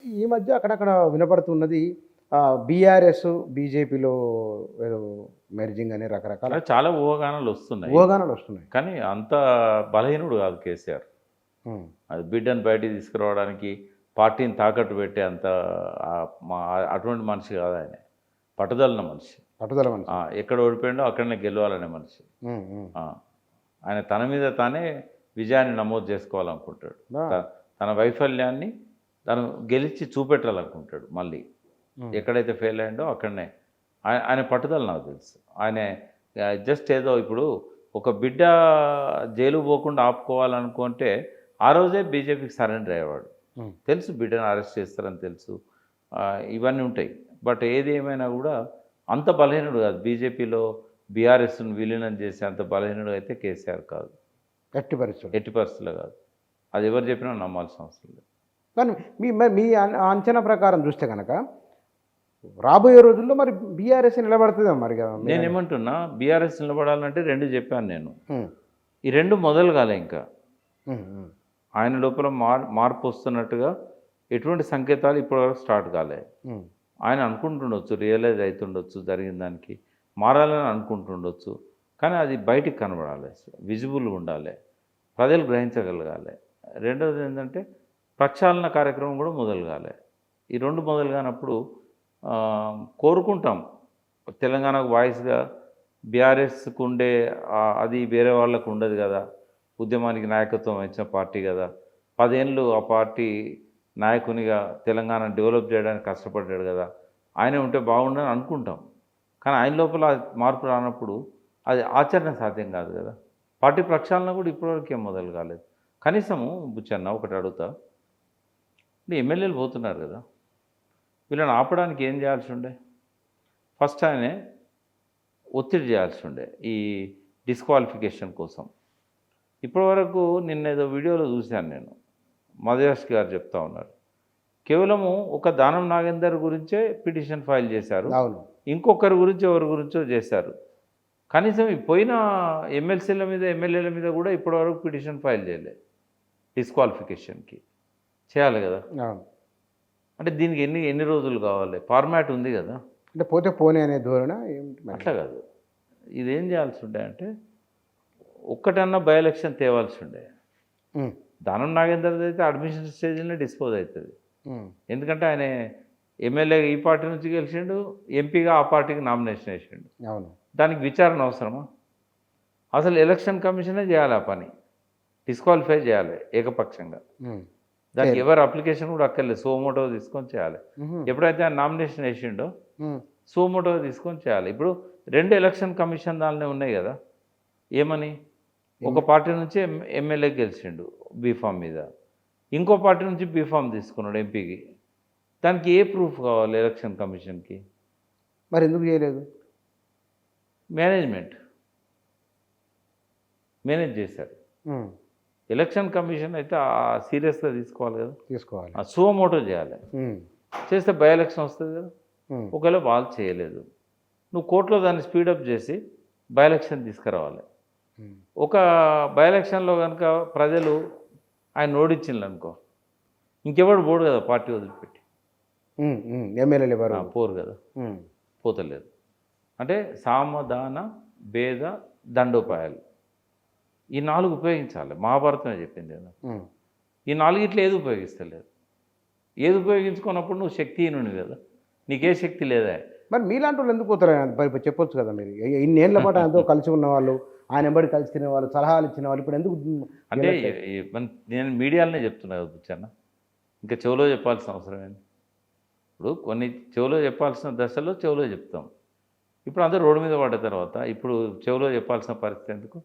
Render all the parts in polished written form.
ఈ మధ్య అక్కడక్కడ వినపడుతున్నది బీఆర్ఎస్, బీజేపీలో ఏదో మెర్జింగ్ అని రకరకాల అలా చాలా ఊహాగానాలు వస్తున్నాయి. ఊహాగానాలు వస్తున్నాయి. కానీ అంత బలహీనుడు కాదు కేసీఆర్. హ్మ్. అది బిడ్డను బయటికి తీసుకురావడానికి పార్టీని తాకట్టు పెట్టే అంత అటువంటి మనిషి కాదు ఆయన. పట్టుదలన మనిషి. పట్టుదల మనిషి. ఎక్కడ ఓడిపోయిండో అక్కడనే గెలవాలనే మనిషి. హ్మ్. హ్మ్. ఆయన తన మీద తానే విజయాన్ని నమోదు చేసుకోవాలనుకుంటాడు. తన వైఫల్యాన్ని తను గెలిచి చూపెట్టాలనుకుంటాడు మళ్ళీ. ఎక్కడైతే ఫెయిల్ అయ్యిండో అక్కడనే ఆయన పట్టుదల నాకు తెలుసు. ఆయన జస్ట్ ఏదో ఇప్పుడు ఒక బిడ్డ జైలు పోకుండా ఆపుకోవాలనుకుంటే ఆ రోజే బీజేపీకి సరెండర్ అయ్యేవాడు. తెలుసు బిడ్డను అరెస్ట్ చేస్తారని తెలుసు, ఇవన్నీ ఉంటాయి. బట్ ఏది ఏమైనా కూడా అంత బలహీనుడు కాదు. బీజేపీలో బీఆర్ఎస్ను విలీనం చేసే అంత బలహీనుడు అయితే కేసీఆర్ కాదు. ఎట్టి పరిస్థితుల్లో కాదు. అది ఎవరు చెప్పినా నమ్మాల్సిన అవసరం లేదు. కానీ మీ అంచనా ప్రకారం చూస్తే కనుక రాబోయే రోజుల్లో మరి బీఆర్ఎస్ నిలబడుతుందా? మరి నేనేమంటున్నా, బీఆర్ఎస్ నిలబడాలంటే రెండు చెప్పాను నేను. ఈ రెండు మొదలు కాలే ఇంకా. ఆయన లోపల మార్పు వస్తున్నట్టుగా ఎటువంటి సంకేతాలు ఇప్పటివరకు స్టార్ట్ కాలే. ఆయన అనుకుంటుండొచ్చు, రియలైజ్ అవుతుండొచ్చు జరిగిన దానికి, మారాలని అనుకుంటుండొచ్చు. కానీ అది బయటికి కనబడాలి, విజిబుల్గా ఉండాలి, ప్రజలు గ్రహించగలగాలి. రెండవది ఏంటంటే ప్రక్షాళన కార్యక్రమం కూడా మొదలు కాలే. ఈ రెండు మొదలు కానప్పుడు కోరుకుంటాం తెలంగాణకు వాయిస్గా బీఆర్ఎస్కు ఉండే అది వేరే వాళ్ళకు ఉండదు కదా. ఉద్యమానికి నాయకత్వం వహించిన పార్టీ కదా. 10 ఏళ్ళు ఆ పార్టీ నాయకునిగా తెలంగాణ డెవలప్ చేయడానికి కష్టపడ్డాడు కదా. ఆయన ఉంటే బాగుండని అనుకుంటాం. కానీ ఆయన లోపల మార్పు రానప్పుడు అది ఆచరణ సాధ్యం కాదు కదా. పార్టీ ప్రక్షాళన కూడా ఇప్పటివరకు ఏం మొదలు కాలేదు. కనీసము బుచ్చన్న ఒకటి అడుగుతా, ఎమ్మెల్యేలు పోతున్నారు కదా, వీళ్ళని ఆపడానికి ఏం చేయాల్సి ఉండే? ఫస్ట్ ఆయనే ఒత్తిడి చేయాల్సి ఉండే ఈ డిస్క్వాలిఫికేషన్ కోసం. ఇప్పటివరకు నిన్న ఏదో వీడియోలో చూశాను నేను, మధుయాష్ గారు చెప్తా ఉన్నారు, కేవలము ఒక దానం నాగేందర్ గురించే పిటిషన్ ఫైల్ చేశారు, ఇంకొకరి గురించి ఎవరి గురించో చేశారు. కనీసం పోయిన ఎమ్మెల్సీల మీద ఎమ్మెల్యేల మీద కూడా ఇప్పటివరకు పిటిషన్ ఫైల్ చేయలే. డిస్క్వాలిఫికేషన్కి చేయాలి కదా. అంటే దీనికి ఎన్ని రోజులు కావాలి? ఫార్మాట్ ఉంది కదా. అంటే పోతే పోనీ అనే ధోరణ అట్లా కాదు. ఇదేం చేయాల్సి ఉండే అంటే ఒక్కటన్నా బై ఎలక్షన్ తేవాల్సి ఉండే. దానం నాగేందర్ అయితే అడ్మిషన్ స్టేజ్లోనే డిస్పోజ్ అవుతుంది. ఎందుకంటే ఆయన ఎమ్మెల్యే ఈ పార్టీ నుంచి గెలిచిండు, ఎంపీగా ఆ పార్టీకి నామినేషన్ వేసిండు. అవును, దానికి విచారణ అవసరమా? అసలు ఎలక్షన్ కమిషనే చేయాలి ఆ పని, డిస్క్వాలిఫై చేయాలి ఏకపక్షంగా. దానికి ఎవరు అప్లికేషన్ కూడా అక్కర్లేదు, సోమోటో తీసుకొని చేయాలి. ఎప్పుడైతే ఆయన నామినేషన్ వేసిండో సోమోటో తీసుకొని చేయాలి. ఇప్పుడు 2 ఎలక్షన్ కమిషన్ దానిలో ఉన్నాయి కదా. ఏమని? ఒక పార్టీ నుంచి ఎమ్మెల్యే గెలిచిండు బీఫామ్ మీద, ఇంకో పార్టీ నుంచి బీఫామ్ తీసుకున్నాడు ఎంపీకి. దానికి ఏ ప్రూఫ్ కావాలి ఎలక్షన్ కమిషన్కి? మరి ఎందుకు చేయలేదు? మేనేజ్ చేశారు. ఎలక్షన్ కమిషన్ అయితే సీరియస్గా తీసుకోవాలి కదా, తీసుకోవాలి. సుమోటో చేయాలి. చేస్తే బై ఎలక్షన్ వస్తుంది కదా. ఒకవేళ వాళ్ళు చేయలేదు, నువ్వు కోర్టులో దాన్ని స్పీడప్ చేసి బై ఎలక్షన్ తీసుకురావాలి. ఒక బై ఎలక్షన్లో కనుక ప్రజలు ఆయన ఓడించిండ్రు అనుకో, ఇంకెవడు పోడు కదా పార్టీ వదిలిపెట్టి. ఎమ్మెల్యేలు పోరు కదా, పోతలేదు. అంటే సామధాన భేద దండోపాయాలు ఈ 4 ఉపయోగించాలి. మహాభారతమే చెప్పింది కదా. ఈ 4 ఇట్లా ఏది ఉపయోగిస్తలేదు. ఏది ఉపయోగించుకున్నప్పుడు నువ్వు శక్తిహీనుని కదా, నీకే శక్తి లేదా. మరి మీలాంటి వాళ్ళు ఎందుకు పోతారు చెప్పొచ్చు కదా. మీరు ఇన్నేళ్ల పాటు ఆయనతో కలిసి ఉన్న వాళ్ళు, ఆయన ఎంబడి కలిసి తినే వాళ్ళు, సలహాలు ఇచ్చిన వాళ్ళు ఇప్పుడు ఎందుకు? అంటే నేను మీడియాలోనే చెప్తున్నా కదా బుచ్చన్న, ఇంకా చెవులో చెప్పాల్సిన అవసరం ఏంటి? ఇప్పుడు కొన్ని చెవులో చెప్పాల్సిన దశలో చెవులో చెప్తాం. ఇప్పుడు అందరూ రోడ్డు మీద పడ్డ తర్వాత ఇప్పుడు చెవులో చెప్పాల్సిన పరిస్థితి ఎందుకు?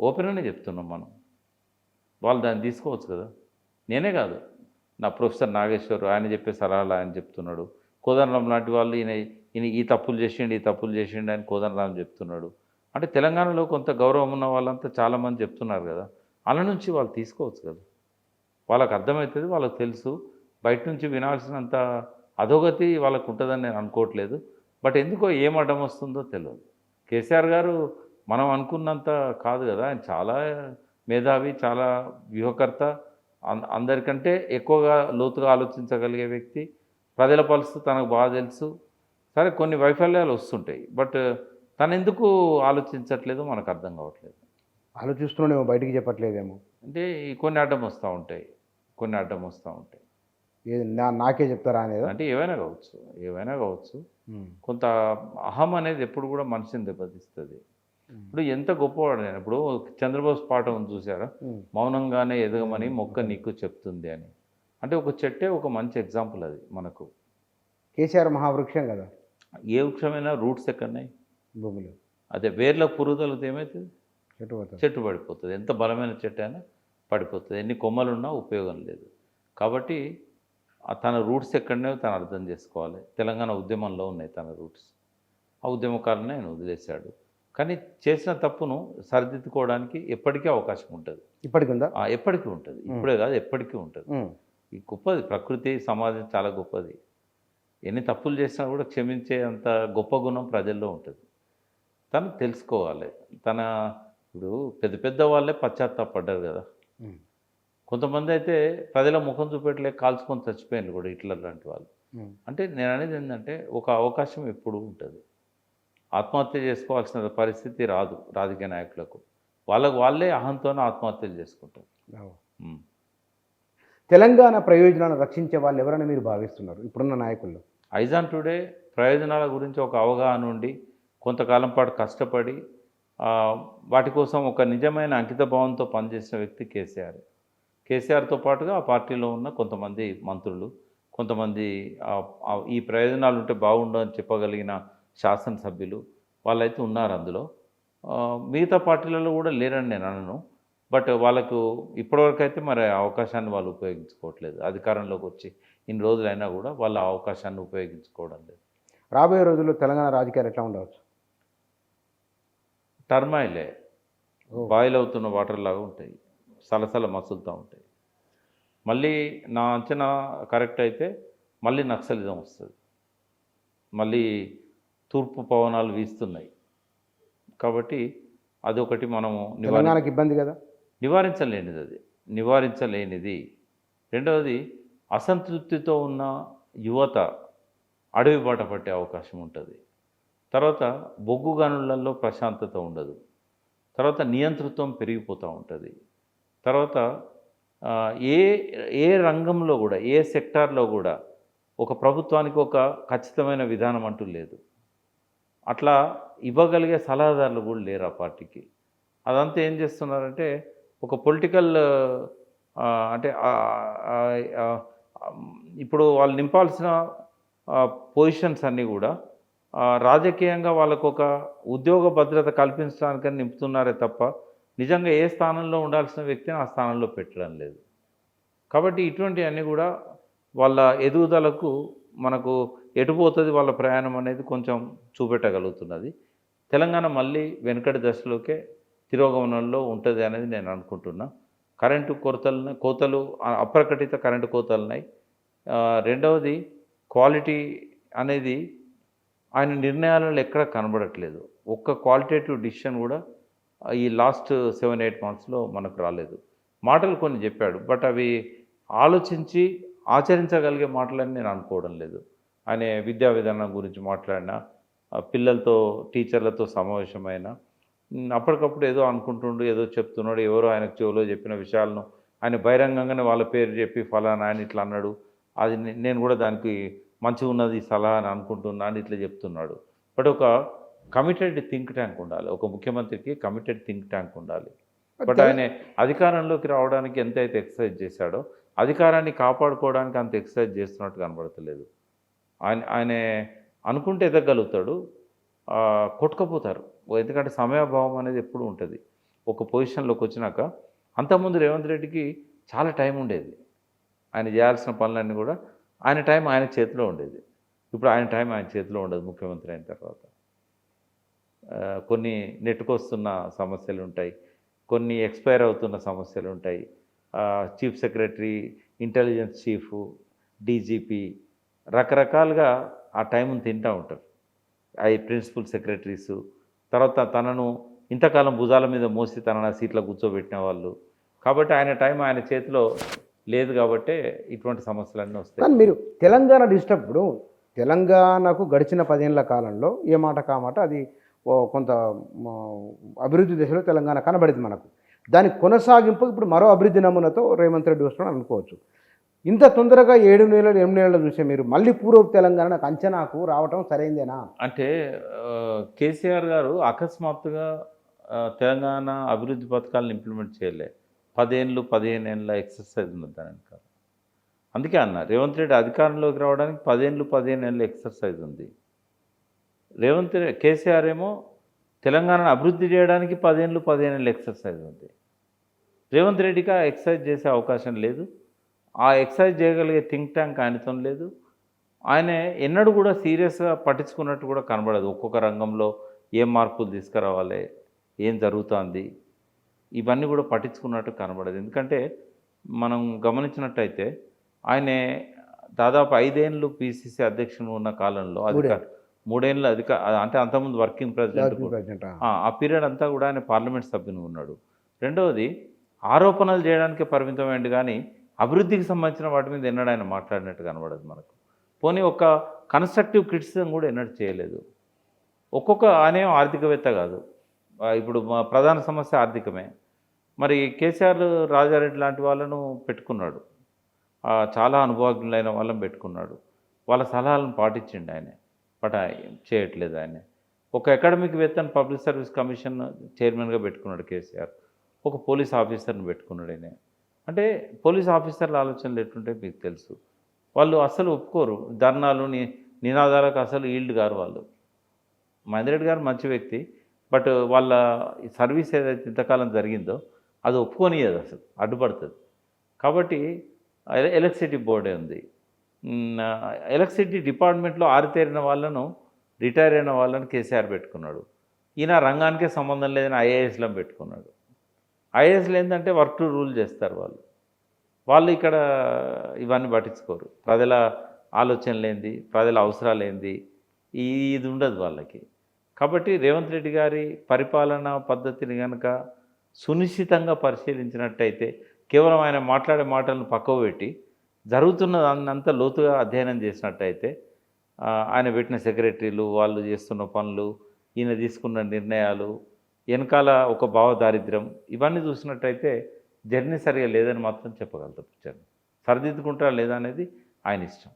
ఓపెన్గానే చెప్తున్నాం మనం. వాళ్ళు దాన్ని తీసుకోవచ్చు కదా. నేనే కాదు, నా ప్రొఫెసర్ నాగేశ్వర్ ఆయన చెప్పే సలహాలు ఆయన చెప్తున్నాడు. కోదండరాం లాంటి వాళ్ళు ఈయన ఈ తప్పులు చేసిండు అని కోదండరాం చెప్తున్నాడు. అంటే తెలంగాణలో కొంత గౌరవం ఉన్న వాళ్ళంతా చాలామంది చెప్తున్నారు కదా. అలా నుంచి వాళ్ళు తీసుకోవచ్చు కదా. వాళ్ళకు అర్థమవుతుంది, వాళ్ళకు తెలుసు. బయట నుంచి వినాల్సినంత అధోగతి వాళ్ళకు ఉంటుందని నేను అనుకోవట్లేదు. బట్ ఎందుకో ఏం అడ్డం వస్తుందో తెలియదు. కేసీఆర్ గారు మనం అనుకున్నంత కాదు కదా. ఆయన చాలా మేధావి, చాలా వ్యూహకర్త, అందరికంటే ఎక్కువగా లోతుగా ఆలోచించగలిగే వ్యక్తి. ప్రజల పరిస్థితి తనకు బాగా తెలుసు. సరే కొన్ని వైఫల్యాలు వస్తుంటాయి, బట్ తను ఎందుకు ఆలోచించట్లేదో మనకు అర్థం కావట్లేదు. ఆలోచిస్తున్నాడేమో, బయటికి చెప్పట్లేదేమో. అంటే ఈ కొన్ని అడ్డం వస్తూ ఉంటాయి, కొన్ని అడ్డం వస్తూ ఉంటాయి. ఏది నాకే చెప్తారా అనేది. అంటే ఏవైనా కావచ్చు. కొంత అహం అనేది ఎప్పుడు కూడా మనిషిని దెబ్బతీస్తుంది. ఇప్పుడు ఎంత గొప్పవాడైనా, ఇప్పుడు చంద్రబోస్ పాట ఉంది చూసారా, మౌనంగానే ఎదగమని మొక్క నీకు చెప్తుంది అని. అంటే ఒక చెట్టే ఒక మంచి ఎగ్జాంపుల్ అది మనకు. కేసీఆర్ మహావృక్షం కదా. ఏ వృక్షమైనా రూట్స్ ఎక్కడున్నాయి? భూమిలో. అదే వేర్ల పురుగుదలతో ఏమవుతుంది? చెట్టు పోతుంది. చెట్టు పడిపోతుంది. ఎంత బలమైన చెట్టు అయినా పడిపోతుంది. ఎన్ని కొమ్మలున్నా ఉపయోగం లేదు. కాబట్టి తన రూట్స్ ఎక్కడనే తను అర్థం చేసుకోవాలి. తెలంగాణ ఉద్యమంలో ఉన్నాయి తన రూట్స్. ఆ ఉద్యమకారులను ఆయన వదిలేశాడు. కానీ చేసిన తప్పును సరిదిద్దుకోవడానికి ఎప్పటికీ అవకాశం ఉంటుంది. ఇప్పటికి ఉందా? ఎప్పటికీ ఉంటుంది. ఇప్పుడే కాదు, ఎప్పటికీ ఉంటుంది. ఈ గొప్పది ప్రకృతి, సమాజం చాలా గొప్పది. ఎన్ని తప్పులు చేసినా కూడా క్షమించే అంత గొప్ప గుణం ప్రజల్లో ఉంటుంది. తను తెలుసుకోవాలి. ఇప్పుడు పెద్ద వాళ్ళే పశ్చాత్తాపడ్డారు కదా. కొంతమంది అయితే ప్రజల ముఖం చూపెట్టలేక కాల్చుకొని చచ్చిపోయారు కూడా, హిట్లర్ లాంటి వాళ్ళు. అంటే నేను అనేది ఏంటంటే, ఒక అవకాశం ఎప్పుడు ఉంటుంది. ఆత్మహత్య చేసుకోవాల్సిన పరిస్థితి రాదు రాజకీయ నాయకులకు. వాళ్ళే అహంతోనే ఆత్మహత్యలు చేసుకుంటారు. తెలంగాణ ప్రయోజనాలను రక్షించే వాళ్ళు ఎవరైనా మీరు భావిస్తున్నారు ఇప్పుడున్న నాయకుల్లో? ఐజాన్ టుడే ప్రయోజనాల గురించి ఒక అవగాహన ఉండి కొంతకాలం పాటు కష్టపడి వాటి కోసం ఒక నిజమైన అంకితభావంతో పనిచేసిన వ్యక్తి కేసీఆర్. కేసీఆర్తో పాటుగా ఆ పార్టీలో ఉన్న కొంతమంది మంత్రులు, కొంతమంది ఈ ప్రయోజనాలు ఉంటే బాగుండు అని చెప్పగలిగిన శాసనసభ్యులు వాళ్ళైతే ఉన్నారు అందులో. మిగతా పార్టీలలో కూడా లేరని నేను అనను. బట్ వాళ్ళకు ఇప్పటివరకు అయితే మరి అవకాశాన్ని వాళ్ళు ఉపయోగించుకోవట్లేదు. అధికారంలోకి వచ్చి ఇన్ని రోజులైనా కూడా వాళ్ళ అవకాశాన్ని ఉపయోగించుకోవడం లేదు. రాబోయే రోజుల్లో తెలంగాణ రాజకీయాలు ఎట్లా ఉండవచ్చు? టర్మాయిలే, బాయిల్ అవుతున్న వాటర్ లాగా ఉంటాయి, సలసల మసులుతూ ఉంటాయి. మళ్ళీ నా అంచనా కరెక్ట్ అయితే మళ్ళీ నక్సలిజం వస్తుంది. మళ్ళీ తూర్పు పవనాలు వీస్తున్నాయి. కాబట్టి అదొకటి మనము తెలంగాణకి ఇబ్బంది కదా, నివారించలేనిది. రెండవది, అసంతృప్తితో ఉన్న యువత అడవి బాట పట్టే అవకాశం ఉంటుంది. తర్వాత బొగ్గు గనులలో ప్రశాంతత ఉండదు. తర్వాత నియంతృత్వం పెరిగిపోతూ ఉంటుంది. తర్వాత ఏ రంగంలో కూడా, ఏ సెక్టార్లో కూడా ఒక ప్రభుత్వానికి ఒక ఖచ్చితమైన విధానం అంటూ లేదు. అట్లా ఇవ్వగలిగే సలహాదారులు కూడా లేరు ఆ పార్టీకి. అదంతా ఏం చేస్తున్నారంటే ఒక పొలిటికల్ అంటే ఇప్పుడు వాళ్ళు నింపాల్సిన పొజిషన్స్ అన్నీ కూడా రాజకీయంగా వాళ్ళకు ఒక ఉద్యోగ భద్రత కల్పించడానికని నింపుతున్నారే తప్ప నిజంగా ఏ స్థానంలో ఉండాల్సిన వ్యక్తిని ఆ స్థానంలో పెట్టడం లేదు. కాబట్టి ఇటువంటివన్నీ కూడా వాళ్ళ ఎదుగుదలకు మనకు ఎటుపోతుంది వాళ్ళ ప్రయాణం అనేది కొంచెం చూపెట్టగలుగుతున్నది. తెలంగాణ మళ్ళీ వెనుకటి దశలోకే తిరోగమనంలో ఉంటుంది అనేది నేను అనుకుంటున్నా. కరెంటు కోతలు అప్రకటిత కరెంటు కోతలున్నాయి. రెండవది, క్వాలిటీ అనేది ఆయన నిర్ణయాలలో ఎక్కడ కనబడట్లేదు. ఒక్క క్వాలిటేటివ్ డిసిషన్ కూడా ఈ లాస్ట్ 7-8 మంత్స్లో మనకు రాలేదు. మాటలు కొన్ని చెప్పాడు, బట్ అవి ఆలోచించి ఆచరించగలిగే మాటలని నేను అనుకోవడం లేదు. ఆయన విద్యా విధానం గురించి మాట్లాడినా, పిల్లలతో టీచర్లతో సమావేశమైన అప్పటికప్పుడు ఏదో అనుకుంటుండు, ఏదో చెప్తున్నాడు. ఎవరో ఆయనకు చెవులో చెప్పిన విషయాలను ఆయన బహిరంగంగానే వాళ్ళ పేరు చెప్పి ఫలానా ఆయన ఇట్లా అన్నాడు, అది నేను కూడా దానికి మంచిగా ఉన్నది సలహా అని అనుకుంటున్నా అని ఇట్లా చెప్తున్నాడు. బట్ ఒక కమిటెడ్ థింక్ ట్యాంక్ ఉండాలి. ఒక ముఖ్యమంత్రికి కమిటెడ్ థింక్ ట్యాంక్ ఉండాలి. బట్ ఆయన అధికారంలోకి రావడానికి ఎంతైతే ఎక్సర్సైజ్ చేశాడో అధికారాన్ని కాపాడుకోవడానికి అంత ఎక్సర్సైజ్ చేస్తున్నట్టు కనబడతలేదు. ఆయన అనుకుంటే ఎదగలుగుతాడు, కొట్టుకపోతారు. ఎందుకంటే సమయాభావం అనేది ఎప్పుడు ఉంటుంది. ఒక పొజిషన్లోకి వచ్చినాక, అంతకుముందు రేవంత్ రెడ్డికి చాలా టైం ఉండేది. ఆయన చేయాల్సిన పనులన్నీ కూడా ఆయన టైం ఆయన చేతిలో ఉండేది. ఇప్పుడు ఆయన టైం ఆయన చేతిలో ఉండదు. ముఖ్యమంత్రి అయిన తర్వాత కొన్ని నెట్టుకొస్తున్న సమస్యలు ఉంటాయి, కొన్ని ఎక్స్పైర్ అవుతున్న సమస్యలు ఉంటాయి. Chief secretary, intelligence chief, DGP రకరకాలుగా ఆ టైంను తింటూ ఉంటారు. అవి ప్రిన్సిపల్ సెక్రటరీసు, తర్వాత తనను ఇంతకాలం భుజాల మీద మోసి తనను సీట్లో కూర్చోబెట్టిన వాళ్ళు. కాబట్టి ఆయన టైం ఆయన చేతిలో లేదు కాబట్టే ఇటువంటి సమస్యలన్నీ వస్తాయి. కానీ మీరు తెలంగాణ డిస్టర్బ్ ఇప్పుడు తెలంగాణకు గడిచిన 10 ఏళ్ల కాలంలో ఏ మాట కామాట అది కొంత అభివృద్ధి దశలో తెలంగాణ కనబడింది మనకు. దాని కొనసాగింపు ఇప్పుడు మరో అభివృద్ధి నమూనాతో రేవంత్ రెడ్డి వస్తున్నాడు అనుకోవచ్చు. ఇంత తొందరగా 7 నెలలు 8 నెలలు చూసే మీరు మళ్ళీ పూర్వపు తెలంగాణ అంచనాకు రావటం సరైందేనా? అంటే కేసీఆర్ గారు అకస్మాత్తుగా తెలంగాణ అభివృద్ధి పథకాలను ఇంప్లిమెంట్ చేయలే. 15 ఏళ్ళ ఎక్సర్సైజ్ ఉన్నది దాని వెనకాల. అందుకే అన్న రేవంత్ రెడ్డి అధికారంలోకి రావడానికి 15 ఏళ్ళ ఎక్సర్సైజ్ ఉంది. కేసీఆర్ ఏమో తెలంగాణను అభివృద్ధి చేయడానికి 15 ఏళ్ళ ఎక్సర్సైజ్ ఉంది. రేవంత్ రెడ్డికి ఆ ఎక్సర్సైజ్ చేసే అవకాశం లేదు. ఆ ఎక్సర్సైజ్ చేయగలిగే థింక్ ట్యాంక్ ఆయనతో లేదు. ఆయన ఎన్నడూ కూడా సీరియస్గా పట్టించుకున్నట్టు కూడా కనబడదు. ఒక్కొక్క రంగంలో ఏం మార్పులు తీసుకురావాలి, ఏం జరుగుతుంది, ఇవన్నీ కూడా పట్టించుకున్నట్టు కనబడదు. ఎందుకంటే మనం గమనించినట్టయితే ఆయన దాదాపు 5 ఏళ్ళు పిసిసి అధ్యక్షుడు ఉన్న కాలంలో 3 ఏళ్ళు అంటే అంతకుముందు వర్కింగ్ ప్రెసిడెంట్ ఆ పీరియడ్ అంతా కూడా ఆయన పార్లమెంట్ సభ్యుని ఉన్నాడు. రెండవది ఆరోపణలు చేయడానికే పరిమితమైంది కానీ అభివృద్ధికి సంబంధించిన వాటి మీద ఎన్నడూ ఆయన మాట్లాడినట్టు కనబడదు మనకు. పోనీ ఒక కన్స్ట్రక్టివ్ క్రిటిసిజం కూడా ఎన్నడూ చేయలేదు. ఆయన ఆర్థికవేత్త కాదు. ఇప్పుడు మా ప్రధాన సమస్య ఆర్థికమే. మరి కేసీఆర్ రాజారెడ్డి లాంటి వాళ్ళను పెట్టుకున్నాడు, చాలా అనుభవజ్ఞులైన వాళ్ళని పెట్టుకున్నాడు. వాళ్ళ సలహాలను పాటించిండు ఆయన. బట్ చేయట్లేదు ఆయన. ఒక అకాడమిక్ వేత్తను పబ్లిక్ సర్వీస్ కమిషన్ చైర్మన్గా పెట్టుకున్నాడు కేసీఆర్. ఒక పోలీస్ ఆఫీసర్ని పెట్టుకున్నాడు ఆయన. అంటే పోలీస్ ఆఫీసర్ల ఆలోచనలు ఎట్లుంటాయి మీకు తెలుసు. వాళ్ళు అస్సలు ఒప్పుకోరు, ధర్నాలు నినాదాలకు అసలు ఈల్డ్ గారు వాళ్ళు. మహేందర్ రెడ్డి గారు మంచి వ్యక్తి, బట్ వాళ్ళ సర్వీస్ ఏదైతే ఇంతకాలం జరిగిందో అది ఒప్పుకోనియదు, అసలు అడ్డుపడుతుంది. కాబట్టి ఎలక్ట్రిసిటీ బోర్డే ఉంది. ఎలక్ట్రిసిటీ డిపార్ట్మెంట్లో ఆరితేరిన వాళ్ళను, రిటైర్ అయిన వాళ్ళని కేసీఆర్ పెట్టుకున్నాడు. ఈయన రంగానికే సంబంధం లేదని ఐఏఎస్లను పెట్టుకున్నాడు. ఐఏఎస్లు ఏంటంటే వర్క్ టు రూల్ చేస్తారు వాళ్ళు ఇక్కడ ఇవన్నీ పట్టించుకోరు. ప్రజల ఆలోచనలు ఏంది, ప్రజల అవసరాలు ఏంది, ఇది ఉండదు వాళ్ళకి. కాబట్టి రేవంత్ రెడ్డి గారి పరిపాలనా పద్ధతిని కనుక సునిశ్చితంగా పరిశీలించినట్టయితే, కేవలం ఆయన మాట్లాడే మాటలను పక్కకు పెట్టి జరుగుతున్నదంతా లోతుగా అధ్యయనం చేసినట్టయితే, ఆయన పెట్టిన సెక్రటరీలు, వాళ్ళు చేస్తున్న పనులు, ఈయన తీసుకున్న నిర్ణయాలు, వెనకాల ఒక భావదారిద్ర్యం, ఇవన్నీ చూసినట్టయితే జర్నీ సరిగా లేదని మాత్రం చెప్పగలుగుతాం. సరిదిద్దుకుంటారా లేదా అనేది ఆయన ఇష్టం.